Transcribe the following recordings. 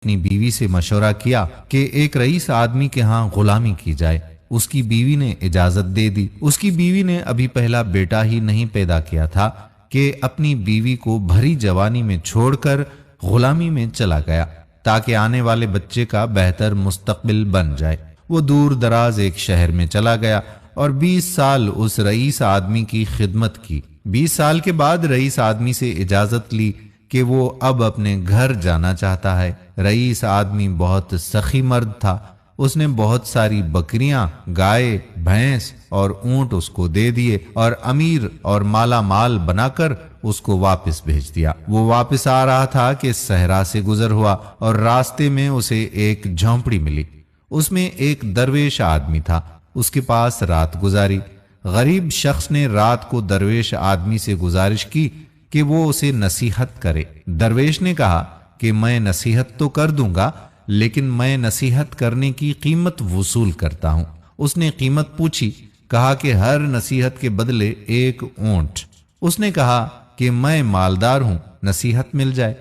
اپنی بیوی سے مشورہ کیا کہ ایک رئیس آدمی کے ہاں غلامی کی جائے۔ اس کی بیوی نے اجازت دے دی۔ اس کی بیوی نے ابھی پہلا بیٹا ہی نہیں پیدا کیا تھا کہ اپنی بیوی کو بھری جوانی میں چھوڑ کر غلامی میں چلا گیا تاکہ آنے والے بچے کا بہتر مستقبل بن جائے۔ وہ دور دراز ایک شہر میں چلا گیا اور 20 سال اس رئیس آدمی کی خدمت کی۔ 20 سال کے بعد رئیس آدمی سے اجازت لی کہ وہ اب اپنے گھر جانا چاہتا ہے۔ رئیس آدمی بہت سخی مرد تھا۔ اس نے بہت ساری بکریاں، گائے، بھینس اور اونٹ اس کو دے دیے اور امیر اور مالا مال بنا کر اس کو واپس بھیج دیا۔ وہ واپس آ رہا تھا کہ صحرا سے گزر ہوا اور راستے میں اسے ایک جھونپڑی ملی۔ اس میں ایک درویش آدمی تھا۔ اس کے پاس رات گزاری۔ غریب شخص نے رات کو درویش آدمی سے گزارش کی کہ وہ اسے نصیحت کرے۔ درویش نے کہا کہ میں نصیحت تو کر دوں گا، لیکن میں نصیحت کرنے کی قیمت وصول کرتا ہوں۔ اس نے قیمت پوچھی، کہا کہ ہر نصیحت کے بدلے ایک اونٹ۔ اس نے کہا کہ میں مالدار ہوں، نصیحت مل جائے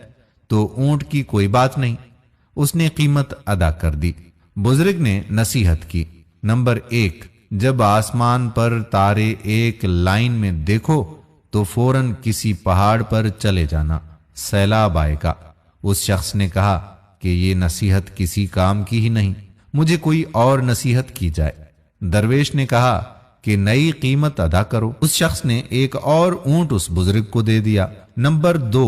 تو اونٹ کی کوئی بات نہیں۔ اس نے قیمت ادا کر دی۔ بزرگ نے نصیحت کی، نمبر 1، جب آسمان پر تارے ایک لائن میں دیکھو تو فوراً کسی پہاڑ پر چلے جانا، سیلاب آئے گا۔ اس شخص نے کہا کہ یہ نصیحت کسی کام کی ہی نہیں، مجھے کوئی اور نصیحت کی جائے۔ درویش نے کہا کہ نئی قیمت ادا کرو۔ اس شخص نے ایک اور اونٹ اس بزرگ کو دے دیا۔ نمبر 2،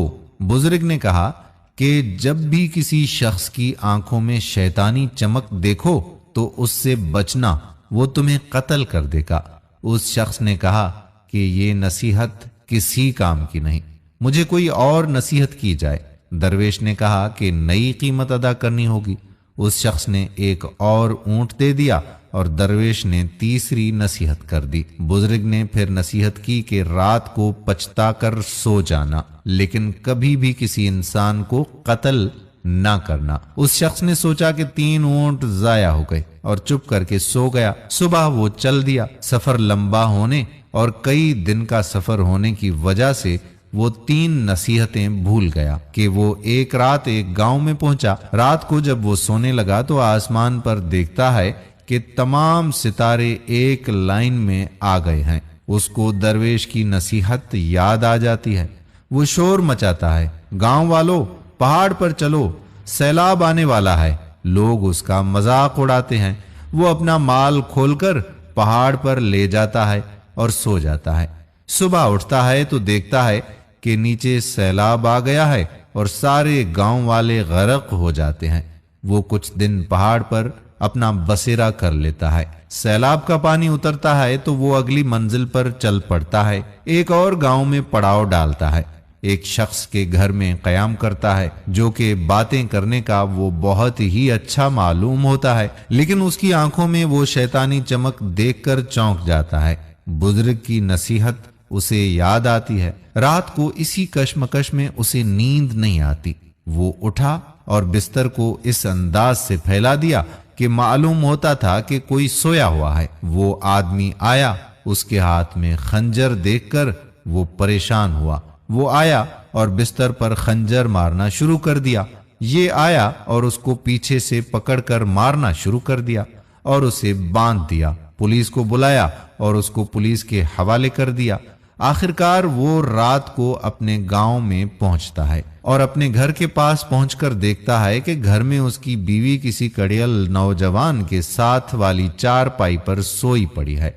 بزرگ نے کہا کہ جب بھی کسی شخص کی آنکھوں میں شیطانی چمک دیکھو تو اس سے بچنا، وہ تمہیں قتل کر دے گا۔ اس شخص نے کہا کہ یہ نصیحت کسی کام کی نہیں، مجھے کوئی اور نصیحت کی جائے۔ درویش نے کہا کہ نئی قیمت ادا کرنی ہوگی۔ اس شخص نے ایک اور اونٹ دے دیا اور درویش نے تیسری نصیحت کر دی۔ بزرگ نے پھر نصیحت کی کہ رات کو پچھتا کر سو جانا، لیکن کبھی بھی کسی انسان کو قتل نہ کرنا۔ اس شخص نے سوچا کہ 3 اونٹ ضائع ہو گئے اور چپ کر کے سو گیا۔ صبح وہ چل دیا۔ سفر لمبا ہونے اور کئی دن کا سفر ہونے کی وجہ سے وہ 3 نصیحتیں بھول گیا کہ وہ ایک رات ایک گاؤں میں پہنچا۔ رات کو جب وہ سونے لگا تو آسمان پر دیکھتا ہے کہ تمام ستارے ایک لائن میں آ گئے ہیں۔ اس کو درویش کی نصیحت یاد آ جاتی ہے۔ وہ شور مچاتا ہے، گاؤں والو، پہاڑ پر چلو، سیلاب آنے والا ہے۔ لوگ اس کا مذاق اڑاتے ہیں۔ وہ اپنا مال کھول کر پہاڑ پر لے جاتا ہے اور سو جاتا ہے۔ صبح اٹھتا ہے تو دیکھتا ہے کہ نیچے سیلاب آ گیا ہے اور سارے گاؤں والے غرق ہو جاتے ہیں۔ وہ کچھ دن پہاڑ پر اپنا بسیرا کر لیتا ہے۔ سیلاب کا پانی اترتا ہے تو وہ اگلی منزل پر چل پڑتا ہے۔ ایک اور گاؤں میں پڑاؤ ڈالتا ہے۔ ایک شخص کے گھر میں قیام کرتا ہے جو کہ باتیں کرنے کا وہ بہت ہی اچھا معلوم ہوتا ہے، لیکن اس کی آنکھوں میں وہ شیطانی چمک دیکھ کر چونک جاتا ہے۔ بزرگ کی نصیحت اسے یاد آتی ہے۔ رات کو اسی کشمکش میں اسے نیند نہیں آتی۔ وہ اٹھا اور بستر کو اس انداز سے پھیلا دیا کہ معلوم ہوتا تھا کہ کوئی سویا ہوا ہے۔ وہ آدمی آیا، اس کے ہاتھ میں خنجر دیکھ کر وہ پریشان ہوا۔ وہ آیا اور بستر پر خنجر مارنا شروع کر دیا۔ یہ آیا اور اس کو پیچھے سے پکڑ کر مارنا شروع کر دیا اور اسے باندھ دیا۔ پولیس کو بلایا اور اس کو پولیس کے حوالے کر دیا۔ آخرکار وہ رات کو اپنے گاؤں میں پہنچتا ہے اور اپنے گھر کے پاس پہنچ کر دیکھتا ہے کہ گھر میں اس کی بیوی کسی کڑیل نوجوان کے ساتھ والی چارپائی پر سوئی پڑی ہے۔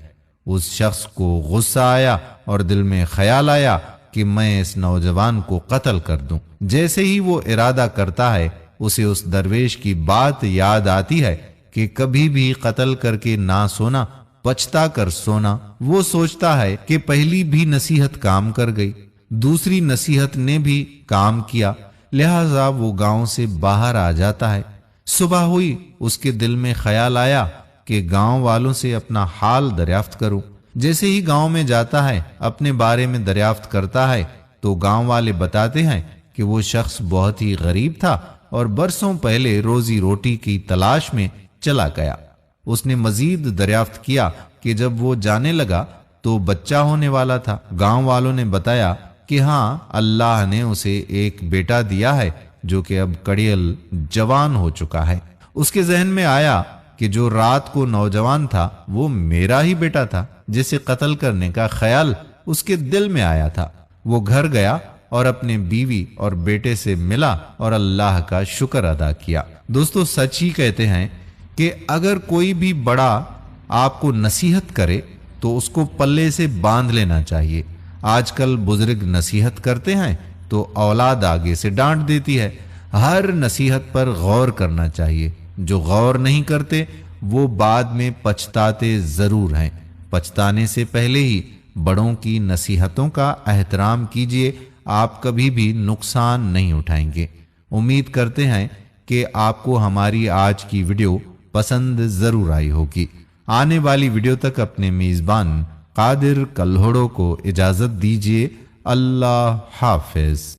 اس شخص کو غصہ آیا اور دل میں خیال آیا کہ میں اس نوجوان کو قتل کر دوں۔ جیسے ہی وہ ارادہ کرتا ہے، اسے اس درویش کی بات یاد آتی ہے کہ کبھی بھی قتل کر کے نہ سونا، پچھتا کر سونا۔ وہ سوچتا ہے کہ پہلی بھی نصیحت کام کر گئی، دوسری نصیحت نے بھی کام کیا، لہذا وہ گاؤں سے باہر آ جاتا ہے۔ صبح ہوئی، اس کے دل میں خیال آیا کہ گاؤں والوں سے اپنا حال دریافت کروں۔ جیسے ہی گاؤں میں جاتا ہے، اپنے بارے میں دریافت کرتا ہے تو گاؤں والے بتاتے ہیں کہ وہ شخص بہت ہی غریب تھا اور برسوں پہلے روزی روٹی کی تلاش میں چلا گیا۔ اس نے مزید دریافت کیا کہ جب وہ جانے لگا تو بچہ ہونے والا تھا۔ گاؤں والوں نے بتایا کہ ہاں، اللہ نے اسے ایک بیٹا دیا ہے جو کہ اب کڑیل جوان ہو چکا ہے۔ اس کے ذہن میں آیا کہ جو رات کو نوجوان تھا وہ میرا ہی بیٹا تھا جسے قتل کرنے کا خیال اس کے دل میں آیا تھا۔ وہ گھر گیا اور اپنے بیوی اور بیٹے سے ملا اور اللہ کا شکر ادا کیا۔ دوستو، سچ ہی کہتے ہیں کہ اگر کوئی بھی بڑا آپ کو نصیحت کرے تو اس کو پلے سے باندھ لینا چاہیے۔ آج کل بزرگ نصیحت کرتے ہیں تو اولاد آگے سے ڈانٹ دیتی ہے۔ ہر نصیحت پر غور کرنا چاہیے۔ جو غور نہیں کرتے وہ بعد میں پچھتاتے ضرور ہیں۔ پچھتانے سے پہلے ہی بڑوں کی نصیحتوں کا احترام کیجیے، آپ کبھی بھی نقصان نہیں اٹھائیں گے۔ امید کرتے ہیں کہ آپ کو ہماری آج کی ویڈیو پسند ضرور آئی ہوگی۔ آنے والی ویڈیو تک اپنے میزبان قادر کلہوڑو کو اجازت دیجیے۔ اللہ حافظ۔